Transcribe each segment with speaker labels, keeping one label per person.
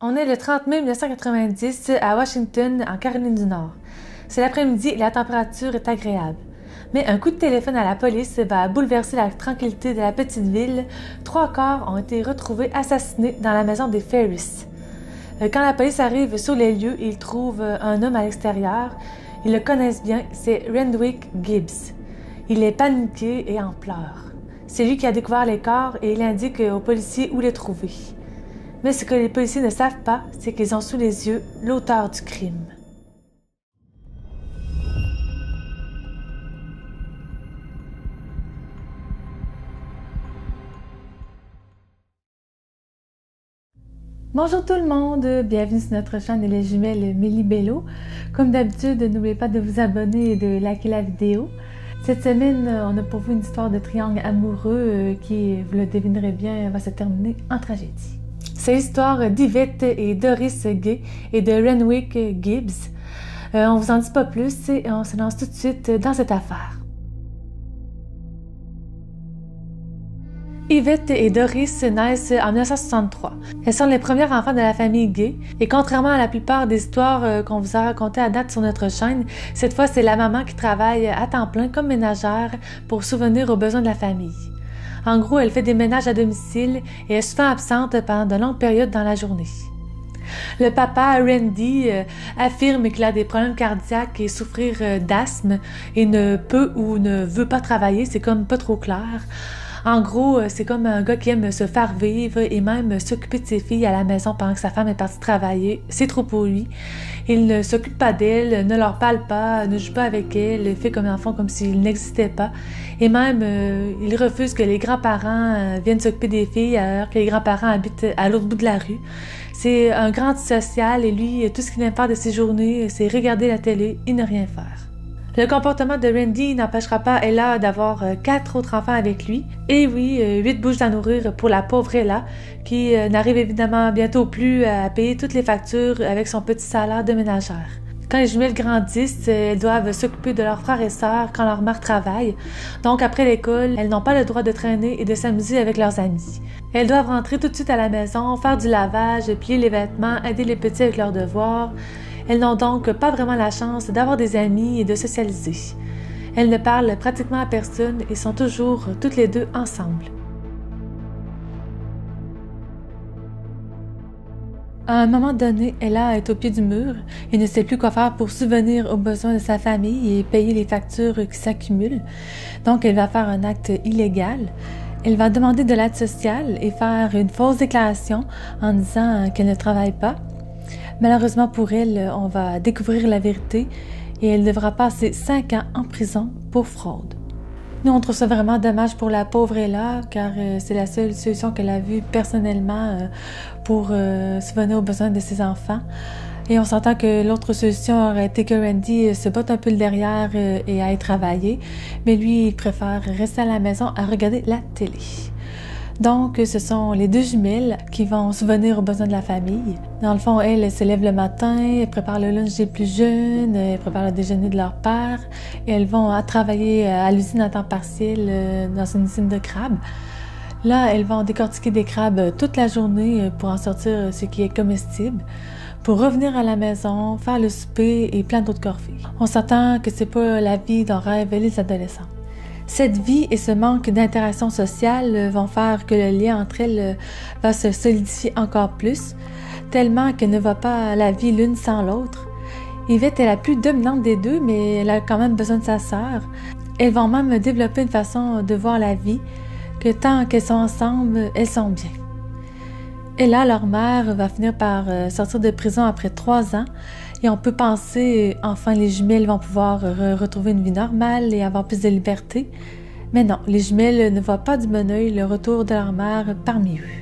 Speaker 1: On est le 30 mai 1990 à Washington, en Caroline du Nord. C'est l'après-midi et la température est agréable. Mais un coup de téléphone à la police va bouleverser la tranquillité de la petite ville. 3 corps ont été retrouvés assassinés dans la maison des Ferris. Quand la police arrive sur les lieux, ils trouvent un homme à l'extérieur. Ils le connaissent bien, c'est Renwick Gibbs. Il est paniqué et en pleurs. C'est lui qui a découvert les corps et il indique aux policiers où les trouver. Mais ce que les policiers ne savent pas, c'est qu'ils ont sous les yeux l'auteur du crime. Bonjour tout le monde, bienvenue sur notre chaîne Les Jumelles Mélie Bello. Comme d'habitude, n'oubliez pas de vous abonner et de liker la vidéo. Cette semaine, on a pour vous une histoire de triangle amoureux qui, vous le devinerez bien, va se terminer en tragédie. C'est l'histoire d'Yvette et Doris Gay et de Renwick Gibbs. On vous en dit pas plus et on se lance tout de suite dans cette affaire. Yvette et Doris naissent en 1963. Elles sont les premiers enfants de la famille Gay et contrairement à la plupart des histoires qu'on vous a racontées à date sur notre chaîne, cette fois c'est la maman qui travaille à temps plein comme ménagère pour subvenir aux besoins de la famille. En gros, elle fait des ménages à domicile et est souvent absente pendant de longues périodes dans la journée. Le papa, Randy, affirme qu'il a des problèmes cardiaques et souffrir d'asthme et ne peut ou ne veut pas travailler, c'est comme pas trop clair. En gros, c'est comme un gars qui aime se faire vivre et même s'occuper de ses filles à la maison pendant que sa femme est partie travailler. C'est trop pour lui. Il ne s'occupe pas d'elles, ne leur parle pas, ne joue pas avec elles, fait comme enfant comme s'il n'existait pas. Et même, il refuse que les grands-parents viennent s'occuper des filles alors que les grands-parents habitent à l'autre bout de la rue. C'est un grand antisocial et lui, tout ce qu'il aime faire de ses journées, c'est regarder la télé et ne rien faire. Le comportement de Randy n'empêchera pas Ella d'avoir 4 autres enfants avec lui. Et oui, 8 bouches à nourrir pour la pauvre Ella, qui n'arrive évidemment bientôt plus à payer toutes les factures avec son petit salaire de ménagère. Quand les jumelles grandissent, elles doivent s'occuper de leurs frères et sœurs quand leur mère travaille. Donc après l'école, elles n'ont pas le droit de traîner et de s'amuser avec leurs amis. Elles doivent rentrer tout de suite à la maison, faire du lavage, plier les vêtements, aider les petits avec leurs devoirs. Elles n'ont donc pas vraiment la chance d'avoir des amis et de socialiser. Elles ne parlent pratiquement à personne et sont toujours toutes les deux ensemble. À un moment donné, Ella est au pied du mur et ne sait plus quoi faire pour subvenir aux besoins de sa famille et payer les factures qui s'accumulent. Donc, elle va faire un acte illégal. Elle va demander de l'aide sociale et faire une fausse déclaration en disant qu'elle ne travaille pas. Malheureusement pour elle, on va découvrir la vérité et elle devra passer 5 ans en prison pour fraude. Nous, on trouve ça vraiment dommage pour la pauvre Ella, car c'est la seule solution qu'elle a vue personnellement pour subvenir aux besoins de ses enfants. Et on s'entend que l'autre solution aurait été que Randy se botte un peu le derrière et aille travailler, mais lui, il préfère rester à la maison à regarder la télé. Donc, ce sont les 2 jumelles qui vont subvenir aux besoins de la famille. Dans le fond, elles se lèvent le matin, elles préparent le lunch des plus jeunes, elles préparent le déjeuner de leur père et elles vont travailler à l'usine à temps partiel dans une usine de crabes. Là, elles vont décortiquer des crabes toute la journée pour en sortir ce qui est comestible, pour revenir à la maison, faire le souper et plein d'autres corvées. On s'entend que c'est pas la vie dont rêvent les adolescents. Cette vie et ce manque d'interaction sociale vont faire que le lien entre elles va se solidifier encore plus, tellement qu'elle ne va pas à la vie l'une sans l'autre. Yvette est la plus dominante des deux, mais elle a quand même besoin de sa sœur. Elles vont même développer une façon de voir la vie, que tant qu'elles sont ensemble, elles sont bien. Et là, leur mère va finir par sortir de prison après 3 ans, et on peut penser, enfin, les jumelles vont pouvoir retrouver une vie normale et avoir plus de liberté. Mais non, les jumelles ne voient pas du bon œil le retour de leur mère parmi eux.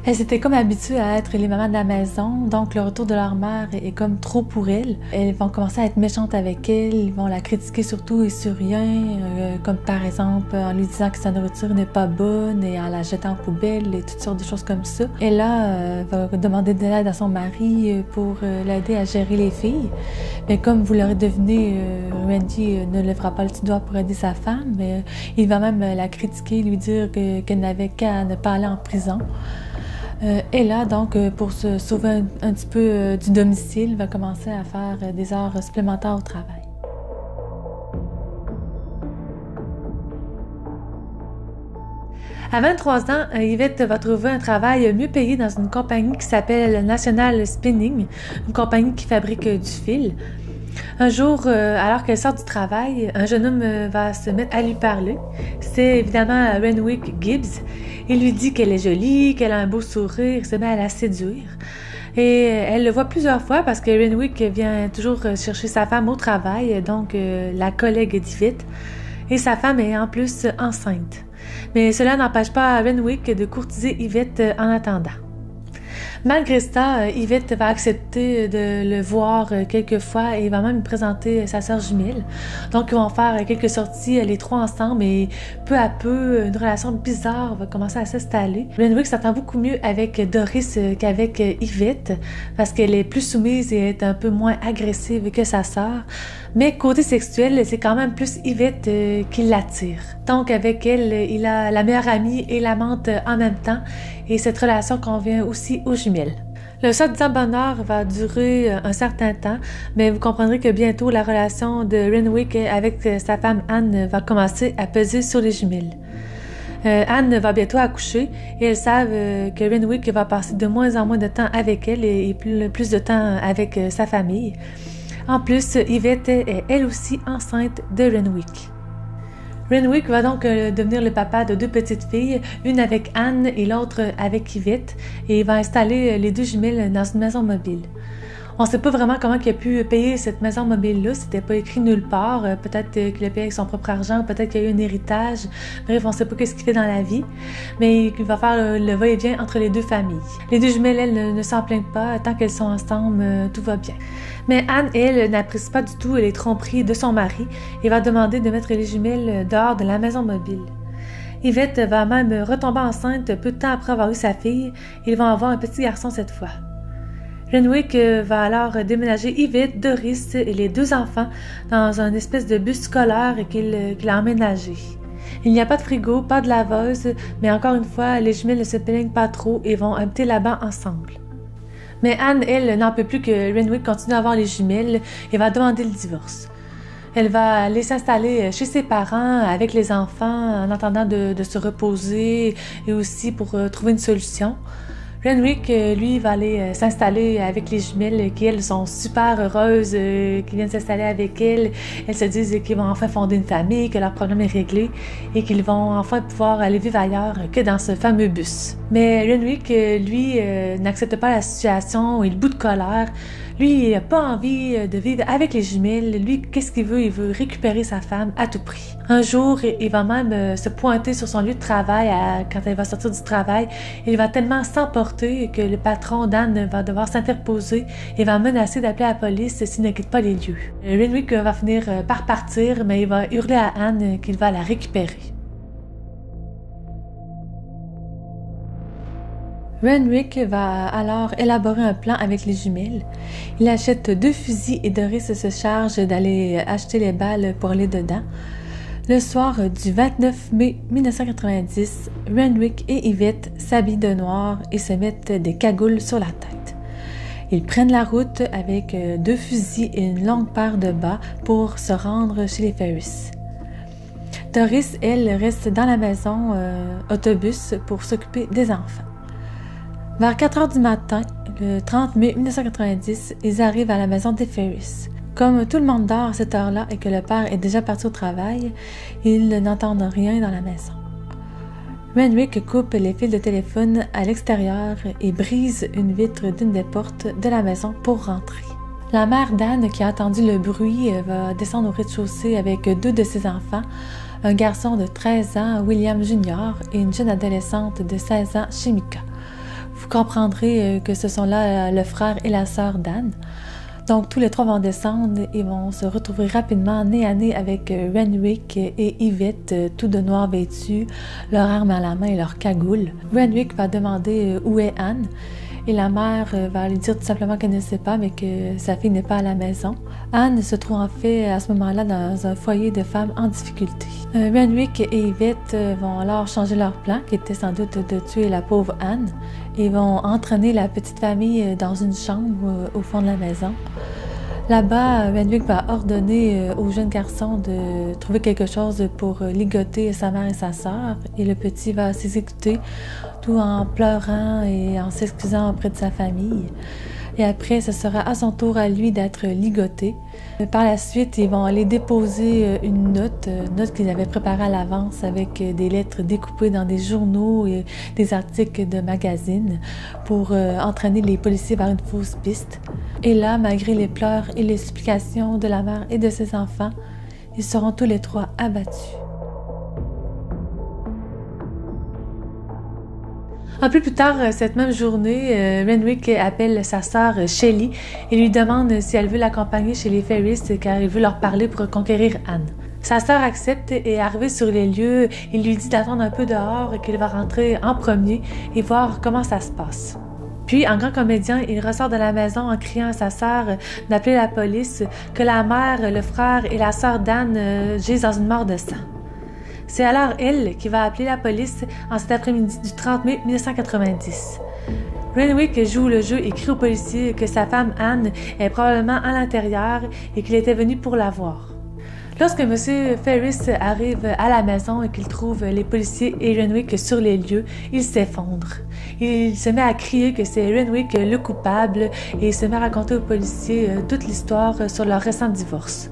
Speaker 1: Elles étaient comme habituées à être les mamans de la maison, donc le retour de leur mère est comme trop pour elles. Elles vont commencer à être méchantes avec elle, ils vont la critiquer sur tout et sur rien, comme par exemple en lui disant que sa nourriture n'est pas bonne et en la jetant en poubelle et toutes sortes de choses comme ça. Et là, va demander de l'aide à son mari pour l'aider à gérer les filles. Mais comme vous l'aurez deviné, Randy ne lèvera pas le petit doigt pour aider sa femme, mais il va même la critiquer, lui dire qu'elle n'avait qu'à ne pas aller en prison. Ella, donc, pour se sauver un petit peu du domicile, va commencer à faire des heures supplémentaires au travail. À 23 ans, Yvette va trouver un travail mieux payé dans une compagnie qui s'appelle National Spinning, une compagnie qui fabrique du fil. Un jour, alors qu'elle sort du travail, un jeune homme va se mettre à lui parler. C'est évidemment Renwick Gibbs. Il lui dit qu'elle est jolie, qu'elle a un beau sourire, il se met à la séduire. Et elle le voit plusieurs fois parce que Renwick vient toujours chercher sa femme au travail, donc la collègue d'Yvette. Et sa femme est en plus enceinte. Mais cela n'empêche pas Renwick de courtiser Yvette en attendant. Malgré ça, Yvette va accepter de le voir quelques fois et va même lui présenter sa sœur jumelle. Donc, ils vont faire quelques sorties, les trois ensemble, et peu à peu, une relation bizarre va commencer à s'installer. Renwick s'entend beaucoup mieux avec Doris qu'avec Yvette, parce qu'elle est plus soumise et est un peu moins agressive que sa sœur. Mais côté sexuel, c'est quand même plus Yvette qui l'attire. Donc, avec elle, il a la meilleure amie et l'amante en même temps, et cette relation convient aussi aux jumelles. Le soi-disant bonheur va durer un certain temps, mais vous comprendrez que bientôt la relation de Renwick avec sa femme Anne va commencer à peser sur les jumelles. Anne va bientôt accoucher et elles savent que Renwick va passer de moins en moins de temps avec elle et plus de temps avec sa famille. En plus, Yvette est elle aussi enceinte de Renwick. Renwick va donc devenir le papa de deux petites filles, une avec Anne et l'autre avec Yvette, et il va installer les deux jumelles dans une maison mobile. On ne sait pas vraiment comment il a pu payer cette maison mobile-là, c'était pas écrit nulle part, peut-être qu'il l'a payé avec son propre argent, peut-être qu'il y a eu un héritage, bref, on ne sait pas ce qu'il fait dans la vie, mais il va faire le va-et-vient entre les deux familles. Les deux jumelles, elles, ne s'en plaignent pas, tant qu'elles sont ensemble, tout va bien. Mais Anne, elle, n'apprécie pas du tout les tromperies de son mari et va demander de mettre les jumelles dehors de la maison mobile. Yvette va même retomber enceinte peu de temps après avoir eu sa fille, et ils vont avoir un petit garçon cette fois. Renwick va alors déménager Yvette, Doris et les deux enfants dans une espèce de bus scolaire qu'il a emménagé. Il n'y a pas de frigo, pas de laveuse, mais encore une fois, les jumelles ne se plaignent pas trop et vont habiter là-bas ensemble. Mais Anne, elle, n'en peut plus que Renwick continue à avoir les jumelles et va demander le divorce. Elle va aller s'installer chez ses parents avec les enfants en attendant de se reposer et aussi pour trouver une solution. Renwick, lui, va aller s'installer avec les jumelles qui, elles, sont super heureuses, qui viennent s'installer avec elles. Elles se disent qu'ils vont enfin fonder une famille, que leur problème est réglé et qu'ils vont enfin pouvoir aller vivre ailleurs que dans ce fameux bus. Mais Renwick, lui, n'accepte pas la situation, il bout de colère. Lui, il n'a pas envie de vivre avec les jumelles. Lui, qu'est-ce qu'il veut? Il veut récupérer sa femme à tout prix. Un jour, il va même se pointer sur son lieu de travail quand elle va sortir du travail. Il va tellement s'emporter que le patron d'Anne va devoir s'interposer et va menacer d'appeler la police s'il ne quitte pas les lieux. Renwick va finir par partir, mais il va hurler à Anne qu'il va la récupérer. Renwick va alors élaborer un plan avec les jumelles. Il achète 2 fusils et Doris se charge d'aller acheter les balles pour aller dedans. Le soir du 29 mai 1990, Renwick et Yvette s'habillent de noir et se mettent des cagoules sur la tête. Ils prennent la route avec 2 fusils et une longue paire de bas pour se rendre chez les Ferris. Doris, elle, reste dans la maison autobus pour s'occuper des enfants. Vers 4 heures du matin, le 30 mai 1990, ils arrivent à la maison des Ferris. Comme tout le monde dort à cette heure-là et que le père est déjà parti au travail, ils n'entendent rien dans la maison. Renwick coupe les fils de téléphone à l'extérieur et brise une vitre d'une des portes de la maison pour rentrer. La mère d'Anne, qui a entendu le bruit, va descendre au rez-de-chaussée avec 2 de ses enfants, un garçon de 13 ans, William Jr., et une jeune adolescente de 16 ans, Shemika. Vous comprendrez que ce sont là le frère et la sœur d'Anne. Donc, tous les 3 vont descendre et vont se retrouver rapidement nez à nez avec Renwick et Yvette, tout de noir vêtus, leur arme à la main et leur cagoule. Renwick va demander où est Anne et la mère va lui dire tout simplement qu'elle ne sait pas, mais que sa fille n'est pas à la maison. Anne se trouve en fait à ce moment-là dans un foyer de femmes en difficulté. Renwick et Yvette vont alors changer leur plan, qui était sans doute de tuer la pauvre Anne, et vont entraîner la petite famille dans une chambre au fond de la maison. Là-bas, Renwick va ordonner au jeune garçon de trouver quelque chose pour ligoter sa mère et sa sœur, et le petit va s'exécuter tout en pleurant et en s'excusant auprès de sa famille. Et après, ce sera à son tour à lui d'être ligoté. Par la suite, ils vont aller déposer une note qu'ils avaient préparée à l'avance avec des lettres découpées dans des journaux et des articles de magazines pour entraîner les policiers vers une fausse piste. Et là, malgré les pleurs et les supplications de la mère et de ses enfants, ils seront tous les trois abattus. Un peu plus tard, cette même journée, Renwick appelle sa sœur Shelley et lui demande si elle veut l'accompagner chez les Ferris car il veut leur parler pour conquérir Anne. Sa sœur accepte et arrivée sur les lieux, il lui dit d'attendre un peu dehors et qu'il va rentrer en premier et voir comment ça se passe. Puis, en grand comédien, il ressort de la maison en criant à sa sœur d'appeler la police, que la mère, le frère et la sœur d'Anne gisent dans une mare de sang. C'est alors elle qui va appeler la police en cet après-midi du 30 mai 1990. Renwick joue le jeu et crie aux policiers que sa femme Anne est probablement à l'intérieur et qu'il était venu pour la voir. Lorsque M. Ferris arrive à la maison et qu'il trouve les policiers et Renwick sur les lieux, il s'effondre. Il se met à crier que c'est Renwick le coupable et il se met à raconter aux policiers toute l'histoire sur leur récent divorce.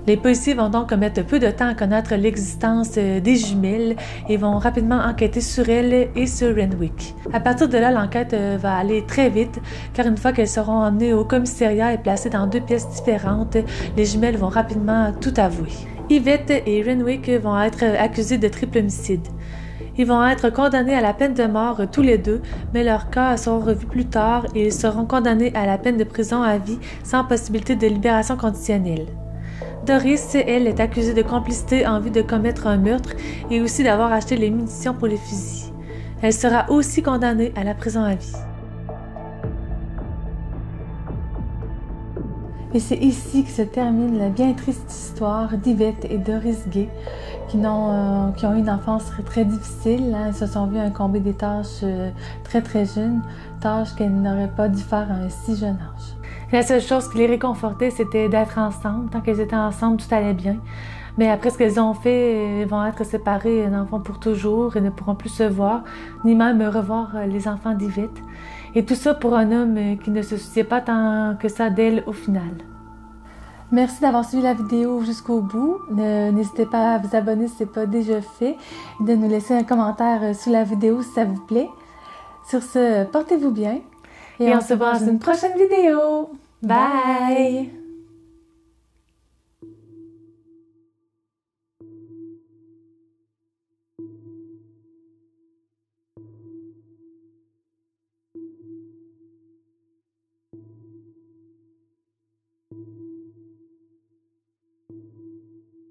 Speaker 1: Les policiers vont donc mettre peu de temps à connaître l'existence des jumelles et vont rapidement enquêter sur elles et sur Renwick. À partir de là, l'enquête va aller très vite, car une fois qu'elles seront emmenées au commissariat et placées dans 2 pièces différentes, les jumelles vont rapidement tout avouer. Yvette et Renwick vont être accusés de triple homicide. Ils vont être condamnés à la peine de mort tous les deux, mais leurs cas seront revus plus tard et ils seront condamnés à la peine de prison à vie sans possibilité de libération conditionnelle. Doris, elle, est accusée de complicité en vue de commettre un meurtre et aussi d'avoir acheté les munitions pour les fusils. Elle sera aussi condamnée à la prison à vie. Et c'est ici que se termine la bien triste histoire d'Yvette et Doris Gay, qui ont eu une enfance très difficile. Elles se sont vues incomber des tâches très très jeunes, tâches qu'elles n'auraient pas dû faire à un si jeune âge. La seule chose qui les réconfortait, c'était d'être ensemble. Tant qu'elles étaient ensemble, tout allait bien. Mais après ce qu'elles ont fait, elles vont être séparées dans le fond pour toujours et ne pourront plus se voir, ni même revoir les enfants d'Yvette. Et tout ça pour un homme qui ne se souciait pas tant que ça d'elle au final. Merci d'avoir suivi la vidéo jusqu'au bout. N'hésitez pas à vous abonner si ce n'est pas déjà fait et de nous laisser un commentaire sous la vidéo si ça vous plaît. Sur ce, portez-vous bien et on se voit dans une prochaine vidéo. Bye!